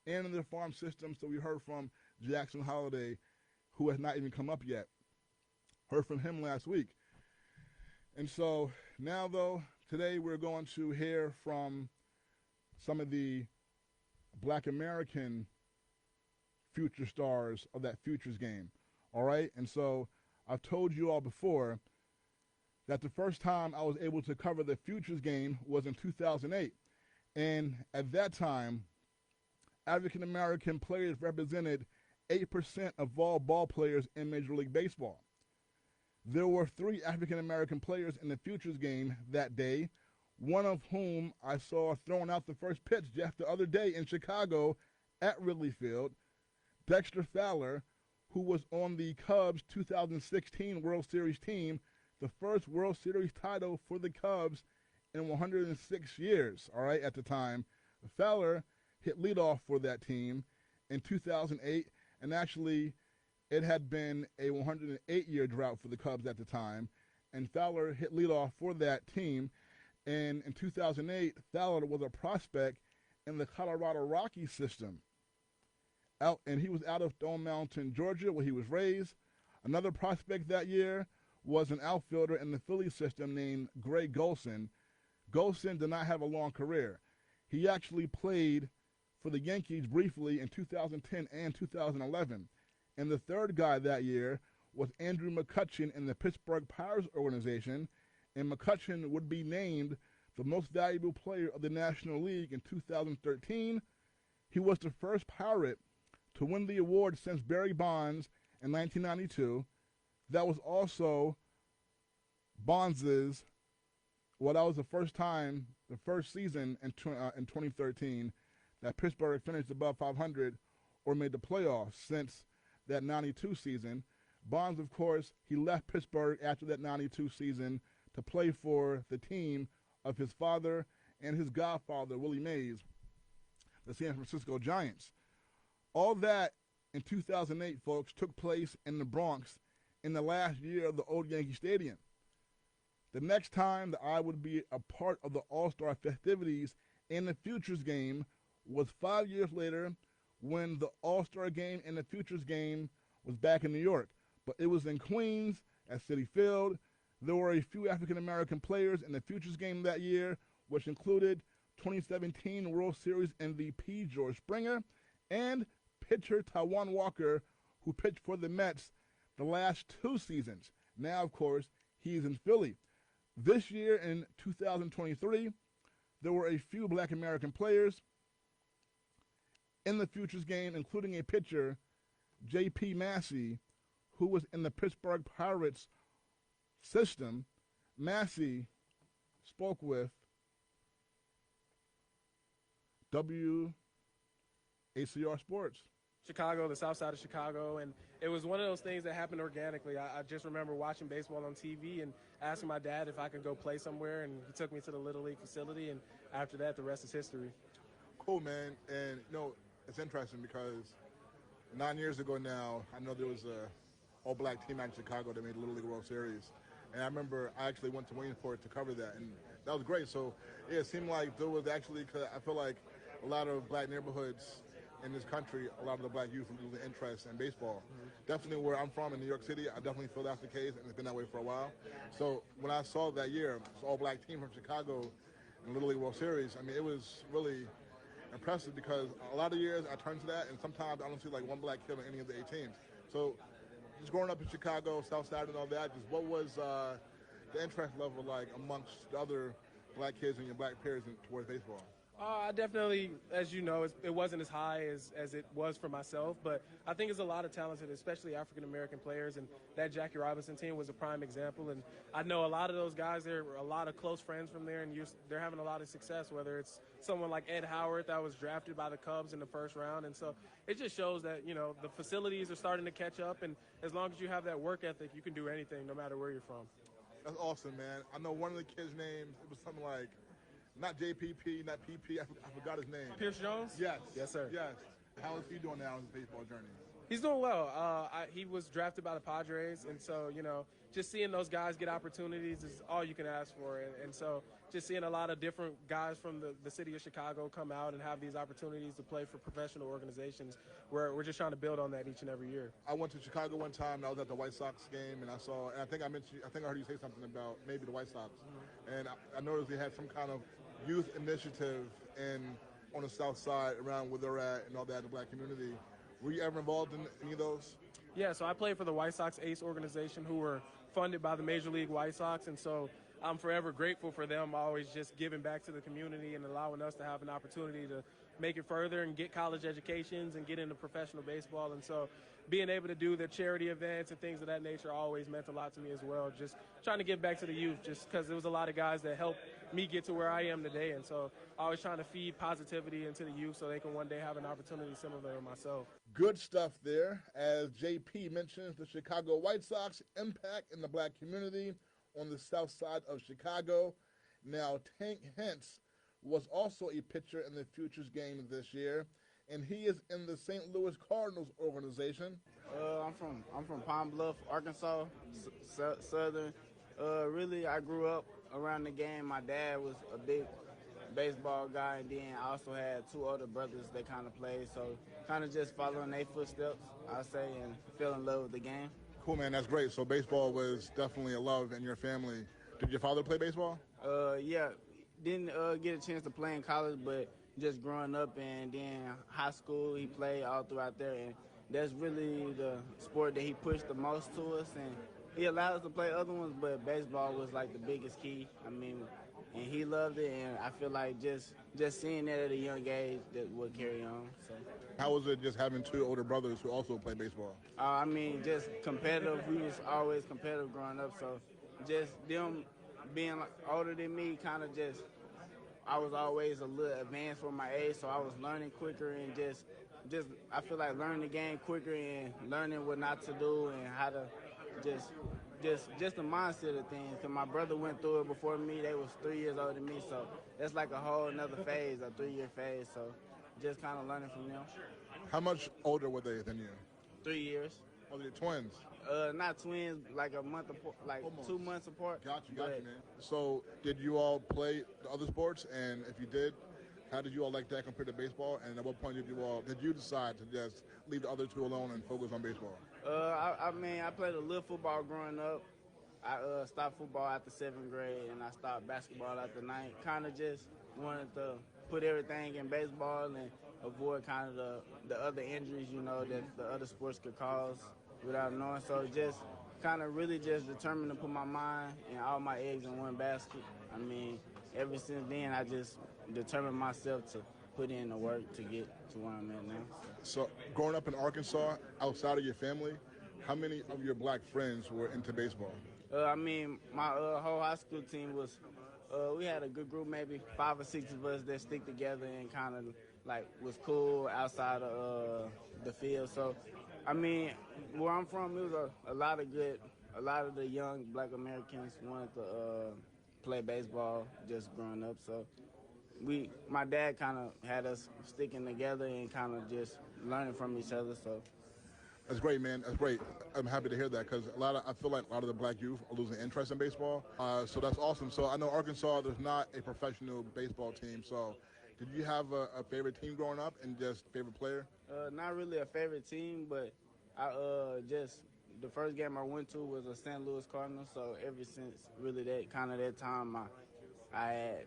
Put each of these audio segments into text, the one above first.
and in the farm system. So we heard from Jackson Holiday, who has not even come up yet. Heard from him last week. And so now, though, today we're going to hear from some of the Black American future stars of that futures game. All right? And so I've told you all before that the first time I was able to cover the futures game was in 2008. And at that time, African American players represented 8% of all ball players in Major League Baseball. There were 3 African American players in the futures game that day, one of whom I saw throwing out the first pitch just the other day in Chicago at Wrigley Field, Dexter Fowler, who was on the Cubs 2016 World Series team, the first World Series title for the Cubs in 106 years, all right, at the time. Fowler hit leadoff for that team in 2008, and actually it had been a 108-year drought for the Cubs at the time, and Fowler hit leadoff for that team. And in 2008, Fowler was a prospect in the Colorado Rockies system. And he was out of Stone Mountain, Georgia, where he was raised. Another prospect that year was an outfielder in the Philly system named Greg Golson. Golson did not have a long career. He actually played for the Yankees briefly in 2010 and 2011. And the third guy that year was Andrew McCutchen in the Pittsburgh Pirates organization. And McCutchen would be named the most valuable player of the National League in 2013. He was the first Pirate to win the award since Barry Bonds in 1992. That was also Bonds's, well, that was the first time, the first season in 2013 that Pittsburgh finished above 500 or made the playoffs since that 92 season. Bonds, of course, he left Pittsburgh after that 92 season to play for the team of his father and his godfather, Willie Mays, the San Francisco Giants. All that in 2008, folks, took place in the Bronx in the last year of the old Yankee Stadium. The next time that I would be a part of the All-Star festivities in the Futures game was 5 years later when the All-Star game and the Futures game was back in New York. But it was in Queens at Citi Field. There were a few African-American players in the Futures game that year, which included 2017 World Series MVP George Springer and pitcher Taijuan Walker, who pitched for the Mets the last 2 seasons. Now, of course, he's in Philly. This year in 2023, there were a few Black American players in the Futures game, including a pitcher, J.P. Massey, who was in the Pittsburgh Pirates system. Massey spoke with WACR Sports. Chicago, the south side of Chicago, and it was one of those things that happened organically. I just remember watching baseball on TV and asking my dad if I could go play somewhere, and he took me to the Little League facility, and after that, the rest is history. Cool, man. And, you know, it's interesting because 9 years ago now, I know there was a all-black team out in Chicago that made the Little League World Series. And I remember I actually went to Williamsport to cover that, and that was great. So, yeah, it seemed like there was actually, cause I feel like a lot of black neighborhoods in this country, a lot of the black youth lose the interest in baseball. Definitely where I'm from in New York City, I definitely feel that's the case, and it's been that way for a while. So when I saw that year, this all-black team from Chicago in the Little League World Series, I mean, it was really impressive because a lot of years I turn to that, and sometimes I don't see like one black kid on any of the 8 teams. So just growing up in Chicago, South Side and all that, just what was the interest level like amongst the other black kids and your black peers towards baseball? I definitely, as you know, it wasn't as high as it was for myself, but I think there's a lot of talented, especially African-American players, and that Jackie Robinson team was a prime example. And I know a lot of those guys, there were a lot of close friends from there, and they're having a lot of success, whether it's someone like Ed Howard that was drafted by the Cubs in the first round. And so it just shows that, you know, the facilities are starting to catch up, and as long as you have that work ethic, you can do anything no matter where you're from. That's awesome, man. I know one of the kids' names, it was something like, not JPP, not PP, I forgot his name. Pierce Jones? Yes. Yes, sir. Yes. How is he doing now in his baseball journey? He's doing well. He was drafted by the Padres, and so just seeing those guys get opportunities is all you can ask for. And so just seeing a lot of different guys from the city of Chicago come out and have these opportunities to play for professional organizations, we're just trying to build on that each and every year. I went to Chicago one time, and I was at the White Sox game, and I think I heard you say something about maybe the White Sox, and I noticed they had some kind of youth initiative on the South Side around where they're at and all that, the black community. Were you ever involved in any of those? Yeah, so I played for the White Sox Ace organization, who were funded by the Major League White Sox, and so I'm forever grateful for them always just giving back to the community and allowing us to have an opportunity to make it further and get college educations and get into professional baseball. And so being able to do the charity events and things of that nature always meant a lot to me as well. Just trying to give back to the youth, just because there was a lot of guys that helped me get to where I am today. And so always trying to feed positivity into the youth so they can one day have an opportunity similar to myself. Good stuff there. As JP mentions, the Chicago White Sox impact in the black community on the south side of Chicago. Now, Tank Hentz was also a pitcher in the Futures game this year, and he is in the St. Louis Cardinals organization. I'm from Pine Bluff, Arkansas, Southern. Really, I grew up around the game. My dad was a big baseball guy, and then I also had two older brothers that kind of played, so kind of just following their footsteps, I say, and fell in love with the game. Cool, man. That's great. So baseball was definitely a love in your family. Did your father play baseball? Yeah. Didn't get a chance to play in college, but just growing up and then high school, he played all throughout there, and that's really the sport that he pushed the most to us, and he allowed us to play other ones, but baseball was like the biggest key. I mean, and he loved it, and I feel like just seeing that at a young age that would carry on. So. How was it just having two older brothers who also play baseball? I mean, just competitive. We was always competitive growing up, so just them being older than me, kind of just, I was always a little advanced for my age, so I was learning quicker and just I feel like learning the game quicker and learning what not to do and how to just the mindset of things. Because my brother went through it before me. They was 3 years older than me, so that's like a whole another phase, a 3-year phase. So just kind of learning from them. How much older were they than you? 3 years. Oh, they're twins. Not twins, like a month apart, like almost 2 months apart. Got you, man. So did you all play the other sports? And if you did, how did you all like that compared to baseball? And at what point did you decide to just leave the other two alone and focus on baseball? I mean, I played a little football growing up. I stopped football after 7th grade, and I stopped basketball after 9th. Kind of just wanted to put everything in baseball and avoid kind of the other injuries, that the other sports could cause without knowing. So just kind of really just determined to put my mind and all my eggs in one basket. I mean, ever since then, I just determined myself to put in the work to get to where I'm at now. So growing up in Arkansas, outside of your family, how many of your black friends were into baseball? I mean, my whole high school team was, we had a good group, maybe 5 or 6 of us that stick together and kind of like was cool outside of the field. So, I mean, where I'm from, it was a lot of the young black Americans wanted to play baseball just growing up. So my dad kind of had us sticking together and kind of just learning from each other. So that's great, man. That's great. I'm happy to hear that because I feel like a lot of the black youth are losing interest in baseball. So that's awesome. So I know Arkansas, there's not a professional baseball team. So did you have a favorite team growing up and just favorite player? Not really a favorite team, but I just the first game I went to was a St. Louis Cardinals. So ever since really that time, I had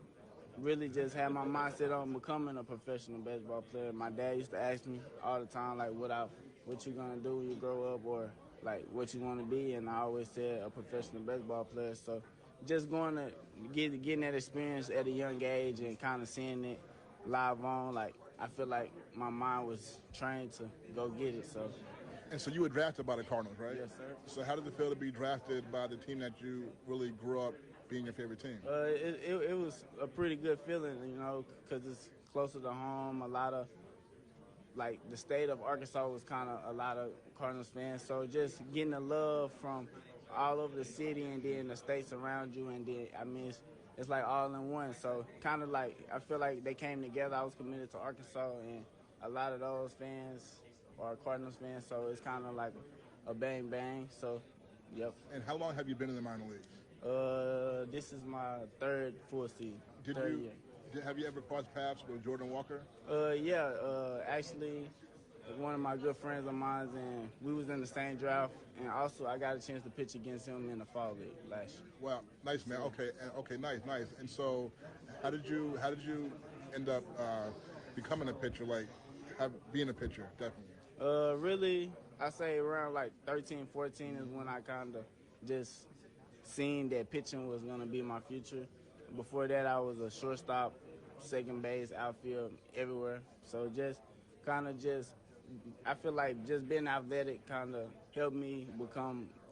really just had my mindset on becoming a professional baseball player. My dad used to ask me all the time, like, what you gonna do when you grow up, or like what you want to be, and I always said a professional baseball player. So just going to getting that experience at a young age and kind of seeing it live on, like I feel like my mind was trained to go get it. So. And so you were drafted by the Cardinals, right? Yes, sir. So how did it feel to be drafted by the team that you really grew up being your favorite team? It was a pretty good feeling, because it's closer to home. A lot of, like, the state of Arkansas was kind of a lot of Cardinals fans. So just getting the love from all over the city and then the states around you. And then, I mean, it's like all in one. So kind of like, I feel like they came together. I was committed to Arkansas, and a lot of those fans are a Cardinals fan, so it's kind of like a bang bang. So, yep. And how long have you been in the minor leagues? This is my third full season. Third year. Have you ever crossed paths with Jordan Walker? Yeah. Actually, one of my good friends of mine, and we was in the same draft, and also I got a chance to pitch against him in the fall league last year. Wow, nice, man. Okay, nice. And so, how did you end up becoming a pitcher? Like, being a pitcher, definitely. Really, I say around like 13, 14 is when I kind of just seen that pitching was gonna be my future. Before that, I was a shortstop, second base, outfield, everywhere. So I feel like just being athletic kind of helped me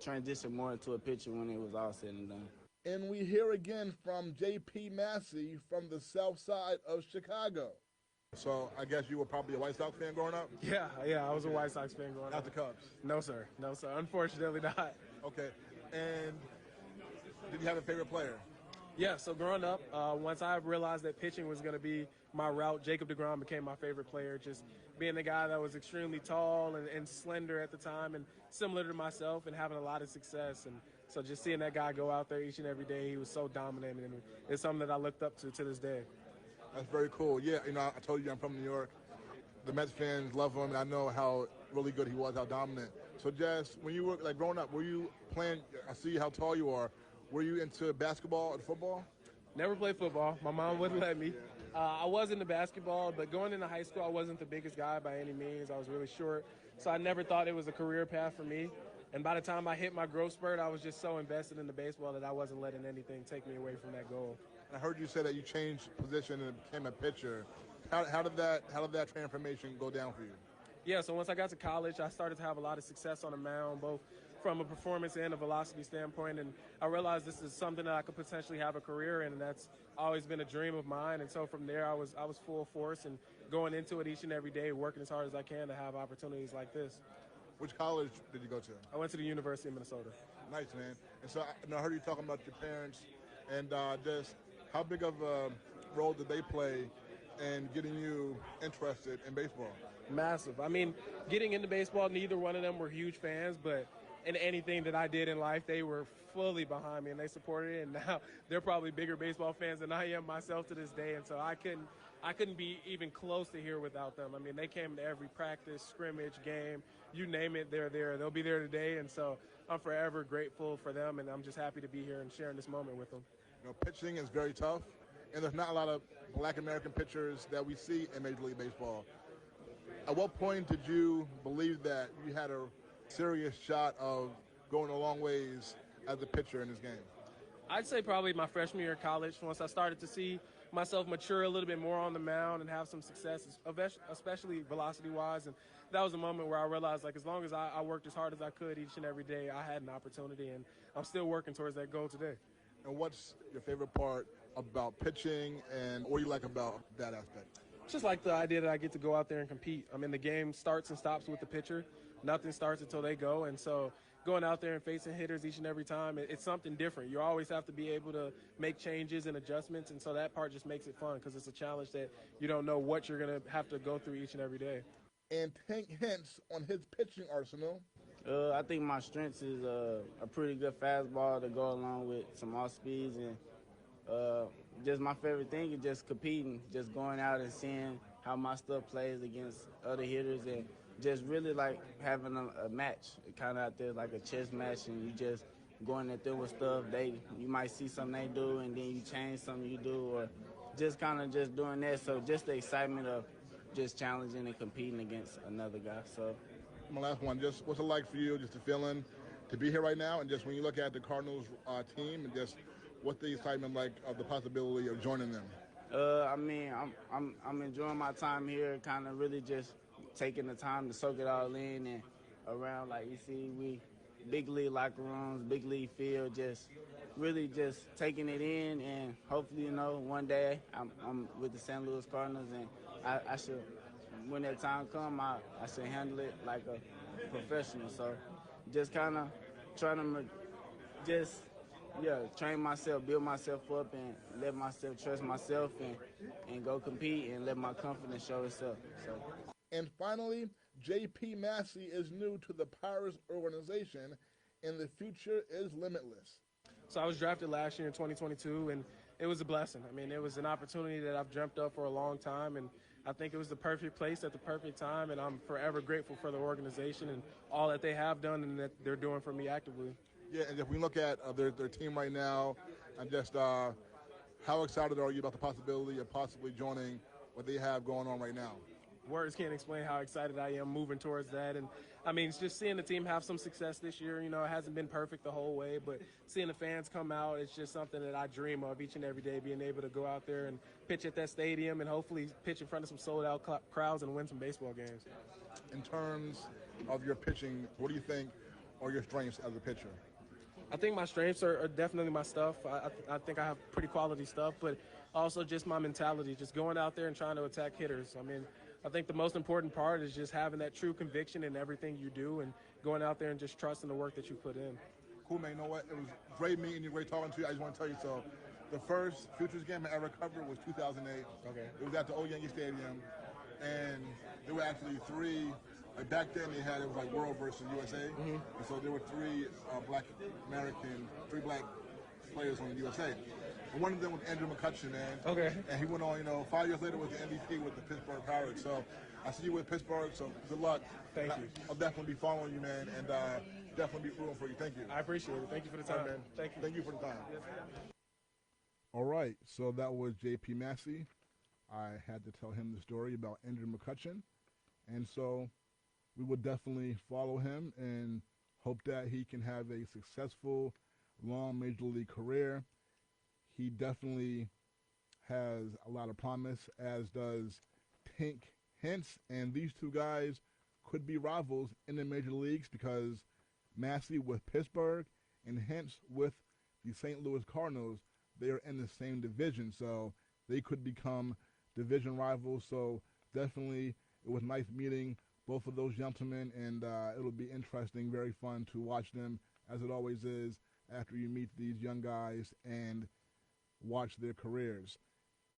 transition more into a pitcher when it was all said and done. And we hear again from J.P. Massey from the south side of Chicago. So I guess you were probably a White Sox fan growing up? Yeah, I was a White Sox fan growing up. Not the Cubs? No, sir. Unfortunately not. Okay. And did you have a favorite player? Yeah, so growing up, once I realized that pitching was going to be my route, Jacob deGrom became my favorite player, just being the guy that was extremely tall and slender at the time and similar to myself and having a lot of success. And so just seeing that guy go out there each and every day, he was so dominant, and it's something that I looked up to this day. That's very cool. Yeah, I told you I'm from New York. The Mets fans love him, and I know how really good he was, how dominant. So just when you were like growing up, were you playing, I see how tall you are, were you into basketball and football? Never played football. My mom wouldn't let me. I was into basketball, but going into high school, I wasn't the biggest guy by any means. I was really short, so I never thought it was a career path for me. And by the time I hit my growth spurt, I was just so invested in the baseball that I wasn't letting anything take me away from that goal. I heard you say that you changed position and became a pitcher. How did that transformation go down for you? Yeah, so once I got to college, I started to have a lot of success on the mound, both from a performance and a velocity standpoint, and I realized this is something that I could potentially have a career in, and that's always been a dream of mine. And so from there, I was full force and going into it each and every day, working as hard as I can to have opportunities like this. Which college did you go to? I went to the University of Minnesota. Nice, man. And so I heard you talking about your parents, and just how big of a role did they play in getting you interested in baseball? Massive. I mean, getting into baseball, neither one of them were huge fans, but in anything that I did in life, they were fully behind me and they supported it. And now they're probably bigger baseball fans than I am myself to this day. And so I couldn't be even close to here without them. I mean, they came to every practice, scrimmage, game, you name it, they're there. They'll be there today. And so I'm forever grateful for them, and I'm just happy to be here and sharing this moment with them. Pitching is very tough, and there's not a lot of Black American pitchers that we see in Major League Baseball. At what point did you believe that you had a serious shot of going a long ways as a pitcher in this game? I'd say probably my freshman year of college, once I started to see myself mature a little bit more on the mound and have some success, especially velocity-wise. And that was a moment where I realized, like, as long as I worked as hard as I could each and every day, I had an opportunity, and I'm still working towards that goal today. And what's your favorite part about pitching, and what do you like about that aspect? Just like the idea that I get to go out there and compete. I mean, the game starts and stops with the pitcher. Nothing starts until they go, and so going out there and facing hitters each and every time, it's something different. You always have to be able to make changes and adjustments, and so that part just makes it fun because it's a challenge that you don't know what you're going to have to go through each and every day. And take hints on his pitching arsenal. I think my strengths is a pretty good fastball to go along with some off speeds, and just my favorite thing is just competing, just going out and seeing how my stuff plays against other hitters, and just really like having a match, kind of out there like a chess match, and you just going at them with stuff. You might see something they do, and then you change something you do, or just kind of just doing that. So just the excitement of just challenging and competing against another guy. So my last one, just what's it like for you, just the feeling to be here right now, and just when you look at the Cardinals team, and just what's the excitement like of the possibility of joining them? I mean, I'm enjoying my time here, kind of really just taking the time to soak it all in, and around, like you see, we big league locker rooms, big league field, just really just taking it in, and hopefully, one day I'm with the St. Louis Cardinals, and I should, when that time comes, I should handle it like a professional. So just kind of trying to just, train myself, build myself up, and let myself trust myself, and go compete and let my confidence show itself. So. And finally, J.P. Massey is new to the Pirates organization, and the future is limitless. So I was drafted last year in 2022, and it was a blessing. I mean, it was an opportunity that I've dreamt of for a long time, and I think it was the perfect place at the perfect time, and I'm forever grateful for the organization and all that they have done and that they're doing for me actively. Yeah, and if we look at their team right now, and just how excited are you about the possibility of possibly joining what they have going on right now? Words can't explain how excited I am moving towards that. And I mean, it's just seeing the team have some success this year. You know, it hasn't been perfect the whole way, but seeing the fans come out, it's just something that I dream of each and every day, being able to go out there and pitch at that stadium and hopefully pitch in front of some sold out crowds and win some baseball games. In terms of your pitching, what do you think are your strengths as a pitcher? I think my strengths are definitely my stuff. I think I have pretty quality stuff, but also just my mentality, just going out there and trying to attack hitters. I mean, I think the most important part is just having that true conviction in everything you do and going out there and just trusting the work that you put in. Cool, man. You know what? It was great meeting you, great talking to you. I just want to tell you, so the first Futures game I ever covered was 2008. Okay. It was at the old Yankee Stadium, and there were actually three. Like back then, they had it was like World versus USA, and so there were three black players on the USA. And one of them was Andrew McCutcheon, man. Okay. And he went on, 5 years later was the MVP with the Pittsburgh Pirates. So I see you with Pittsburgh, so good luck. Thank you. I'll definitely be following you, man, and definitely be rooting for you. Thank you. I appreciate it. Thank you for the time, man. Thank you. Thank you for the time. All right, so that was J.P. Massey. I had to tell him the story about Andrew McCutcheon, and so we will definitely follow him and hope that he can have a successful, long Major League career. He definitely has a lot of promise, as does Tink Hence, and these two guys could be rivals in the Major Leagues because Massey with Pittsburgh and Hence with the St. Louis Cardinals, they are in the same division, so they could become division rivals. So definitely it was nice meeting both of those gentlemen, and it'll be interesting, very fun to watch them, as it always is, after you meet these young guys and watch their careers.